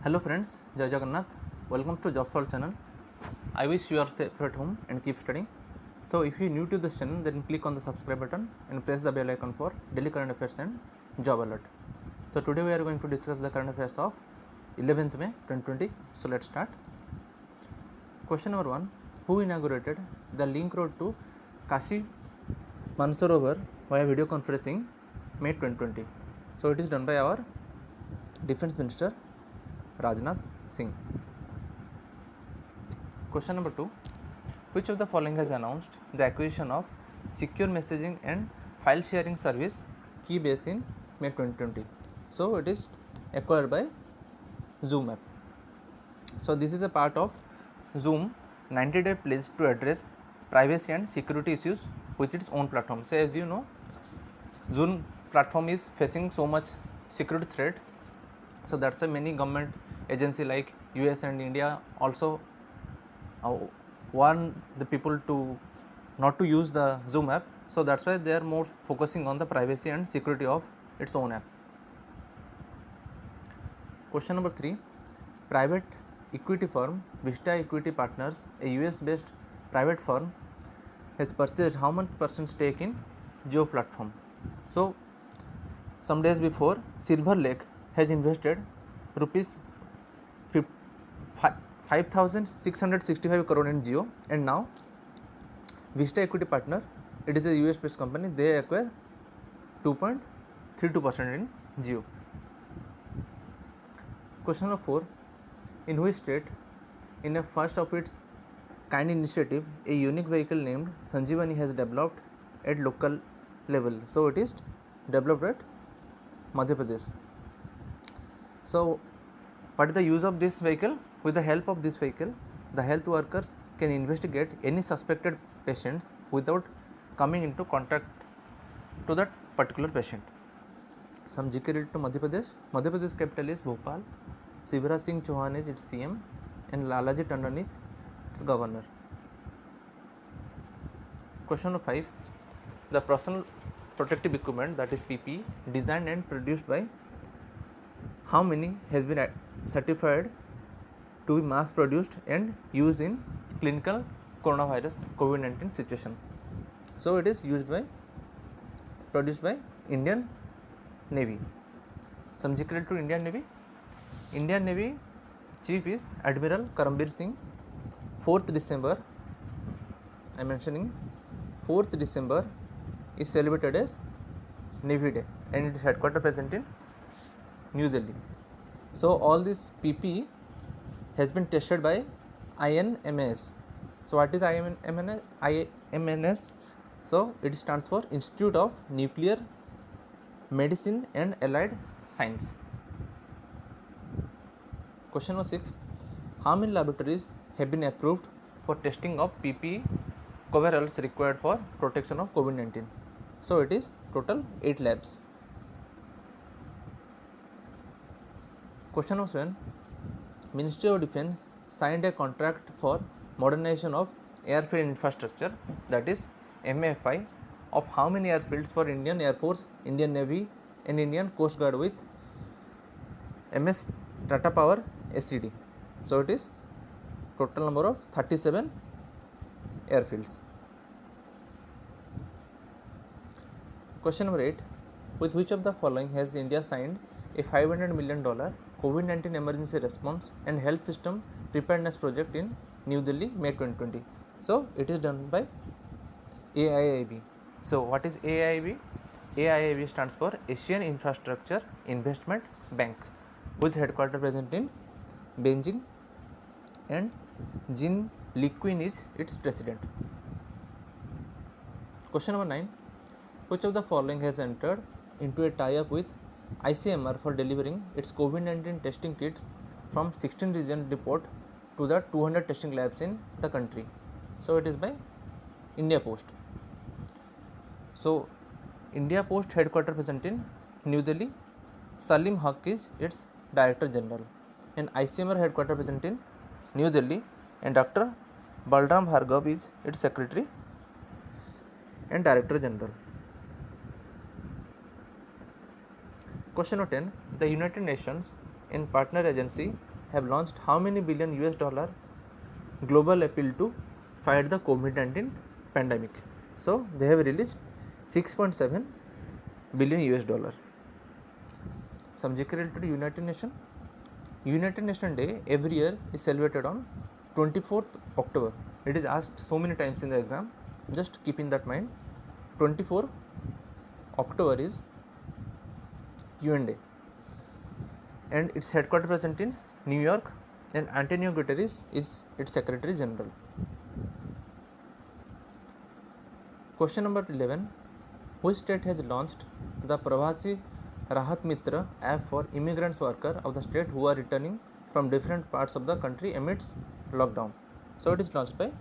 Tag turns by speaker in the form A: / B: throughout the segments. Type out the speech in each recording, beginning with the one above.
A: Hello friends, Jai Jagannath. Welcome to JobSolve channel. I wish you are safe at home and keep studying. So if you are new to this channel, then click on the subscribe button and press the bell icon for daily current affairs and job alert. So today we are going to discuss the current affairs of 11th May 2020. So let's start. Question number 1. Who inaugurated the link road to Kashi Mansarovar via video conferencing May 2020? So it is done by our Defense Minister Rajnath Singh. Question number 2. Which of the following has announced the acquisition of secure messaging and file sharing service Keybase in May 2020? So it is acquired by Zoom app. So this is a part of Zoom 90-day pledge to address privacy and security issues with its own platform. So as you know, Zoom platform is facing so much security threat. So that's why many government agency like US and India also warn the people to not to use the Zoom app. So that's why they are more focusing on the privacy and security of its own app. Question number 3. Private equity firm Vista Equity Partners, a US based private firm, has purchased how much percent stake in Jio platform? So some days before, Silver Lake has invested rupees 5,665 crore in Jio, and now Vista Equity Partner, it is a US based company, they acquire 2.32% in Jio. Question number 4. In which state, in a first of its kind initiative, a unique vehicle named Sanjeevani has developed at local level? So it is developed at Madhya Pradesh. So what is the use of this vehicle? With the help of this vehicle, the health workers can investigate any suspected patients without coming into contact to that particular patient. Some GK related to Madhya Pradesh. Madhya Pradesh capital is Bhopal. Shivraj Singh Chauhan is its CM and Lalaji Tandon is its governor. Question number 5. The personal protective equipment, that is PPE, designed and produced by how many has been certified to be mass produced and used in clinical coronavirus COVID-19 situation? So it is produced by Indian Navy. Some GK to Indian Navy. Indian Navy Chief is Admiral Karambir Singh. 4th December, I am mentioning 4th December is celebrated as Navy Day and its headquarters present in New Delhi. So all this PPE has been tested by INMS. So what is INMS? So it stands for Institute of Nuclear Medicine and Allied Science. Question number 6. How many laboratories have been approved for testing of PPE coveralls required for protection of COVID-19? So it is total 8 labs. Question number 7. Ministry of Defence signed a contract for modernization of airfield infrastructure, that is MFI, of how many airfields for Indian Air Force, Indian Navy and Indian Coast Guard with MS Tata Power SCD. So it is total number of 37 airfields. Question number 8. With which of the following has India signed a $500 million COVID-19 emergency response and health system preparedness project in New Delhi, May 2020? So it is done by AIIB. So what is AIIB? AIIB stands for Asian Infrastructure Investment Bank, whose headquarters present in Beijing, and Jean Liquin is its president. Question number 9. Which of the following has entered into a tie-up with ICMR for delivering its COVID-19 testing kits from 16 region depot to the 200 testing labs in the country? So it is by India Post. So India Post headquarters present in New Delhi. Salim Haq is its Director General, and ICMR headquarters present in New Delhi, and Dr. Balram Bhargav is its Secretary and Director General. Question 10. The United Nations in partner agency have launched how many billion US dollar global appeal to fight the COVID-19 pandemic? So they have released 6.7 billion US dollar. Some GK related to United Nations. United Nations Day every year is celebrated on 24th October. It is asked so many times in the exam. Just keep in that mind. 24 October is UN Day, and its headquarters present in New York, and Antonio Guterres is its Secretary General. Question number 11. Which state has launched the Pravasi Rahat Mitra app for immigrants workers of the state who are returning from different parts of the country amidst lockdown? So it is launched by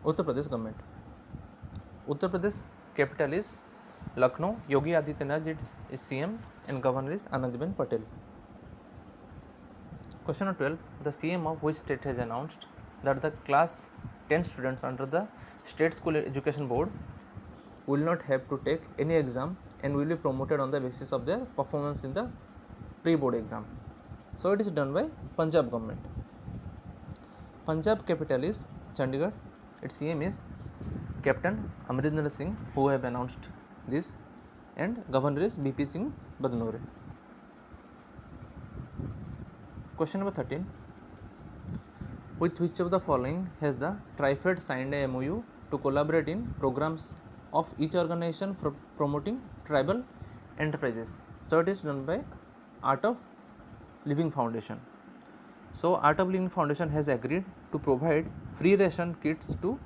A: Uttar Pradesh government. Uttar Pradesh capital is Lucknow. Yogi Adityanath is CM and governor is Anandiben Patel. Question number 12. The CM of which state has announced that the class 10 students under the State School Education Board will not have to take any exam and will be promoted on the basis of their performance in the pre-board exam? So it is done by Punjab government. Punjab capital is Chandigarh. Its CM is Captain Amrinder Singh, who have announced this, and governor is BP Singh Badnore. Question number 13. With which of the following has the TriFed signed a MOU to collaborate in programs of each organization for promoting tribal enterprises? So it is done by Art of Living Foundation. So Art of Living Foundation has agreed to provide free ration kits to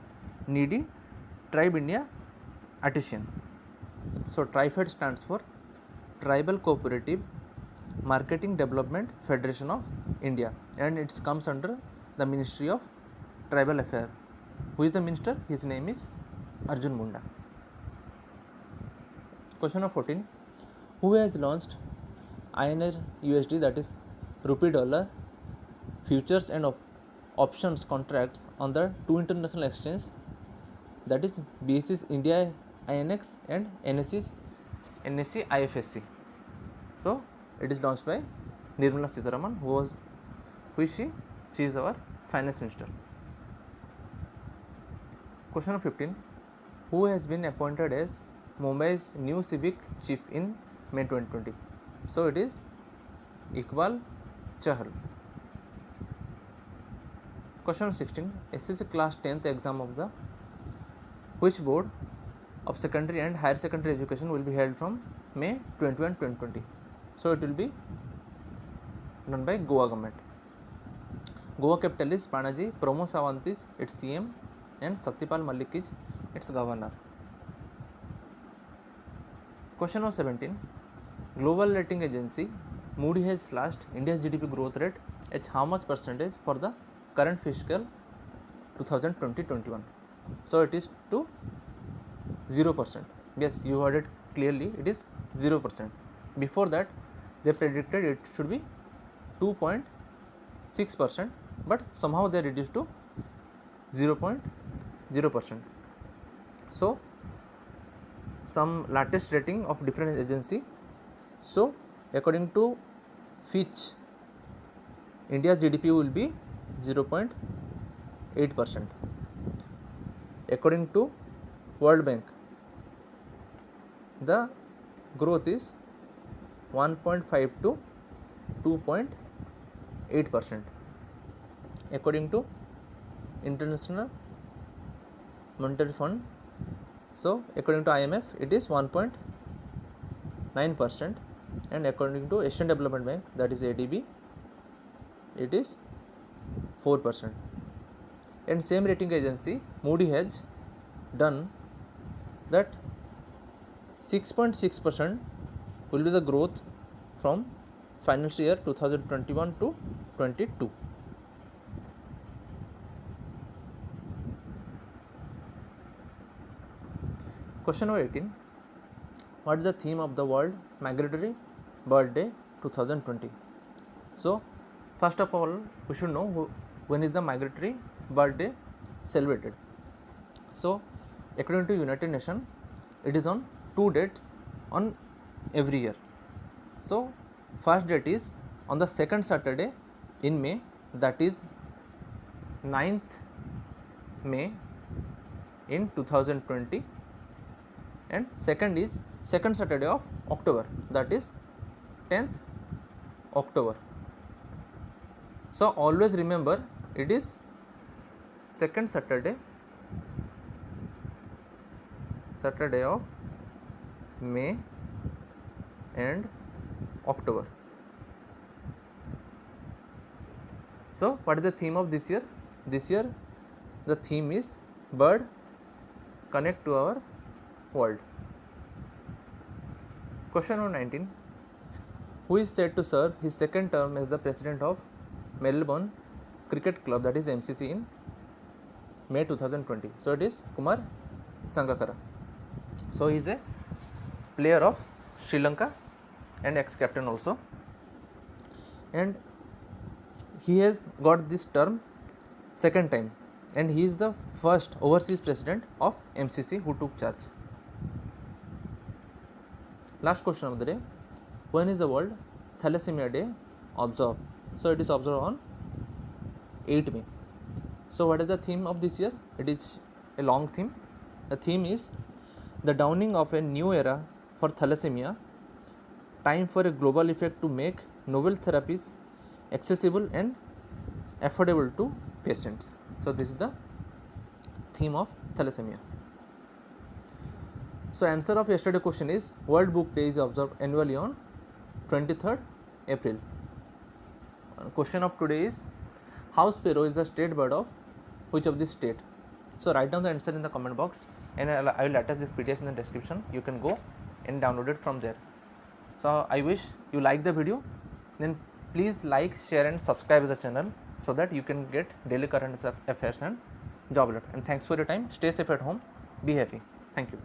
A: needy Tribe India artisan. So TriFed stands for Tribal Cooperative Marketing Development Federation of India, and it comes under the Ministry of Tribal Affairs. Who is the minister? His name is Arjun Munda. Question number 14. Who has launched INR USD, that is rupee dollar futures and options contracts on the two international exchanges, that is BSE India INX and NSE IFSC? So it is launched by Nirmala Sitharaman, who is she? She is our finance minister. Question number 15. Who has been appointed as Mumbai's new civic chief in May 2020? So it is Iqbal Chahal. Question number 16. SSC class 10th exam of the which board of secondary and higher secondary education will be held from May 21, 2020? So it will be done by Goa government. Goa capital is Panaji. Pramod Sawant is its CM and Satyapal Malik is its governor. Question number 17. Global rating agency Moody has slashed India's GDP growth rate at how much percentage for the current fiscal 2020-21? So it is to 0%. Yes, you heard it clearly, it is 0%. Before that they predicted it should be 2.6%, but somehow they reduced to 0.0%. So some latest rating of different agency. So according to Fitch, India's GDP will be 0.8%. According to World Bank, the growth is 1.5 to 2.8%. According to International Monetary Fund, so according to IMF it is 1.9%, and according to Asian Development Bank, that is ADB, it is 4%. And same rating agency Moody has done that 6.6% will be the growth from financial year 2021 to 22. Question number 18. What is the theme of the World Migratory Bird Day 2020? So first of all we should know when is the Migratory Bird Day celebrated. So according to United Nations, it is on 2 dates on every year. So first date is on the second Saturday in May, that is 9th May in 2020, and second is second Saturday of October, that is 10th October. So always remember it is second Saturday of May and October. So what is the theme of this year? This year the theme is bird connect to our world. Question number 19. Who is said to serve his second term as the president of Melbourne Cricket Club, that is MCC, in May 2020? So it is Kumar Sangakkara. So he is a player of Sri Lanka and ex-captain also, and he has got this term second time, and he is the first overseas president of MCC who took charge. Last question of the day. When is the World Thalassemia Day observed? So it is observed on 8 May. So what is the theme of this year? It is a long theme. The theme is the dawning of a new era for thalassemia, time for a global effect to make novel therapies accessible and affordable to patients. So this is the theme of thalassemia. So answer of yesterday question is World Book Day is observed annually on 23rd April. Question of today is house sparrow is the state bird of which of this state? So write down the answer in the comment box, and I will attach this PDF in the description. You can go and download it from there. So I wish you like the video. Then please like, share and subscribe to the channel so that you can get daily current affairs and job alert. And thanks for your time. Stay safe at home. Be happy. Thank you.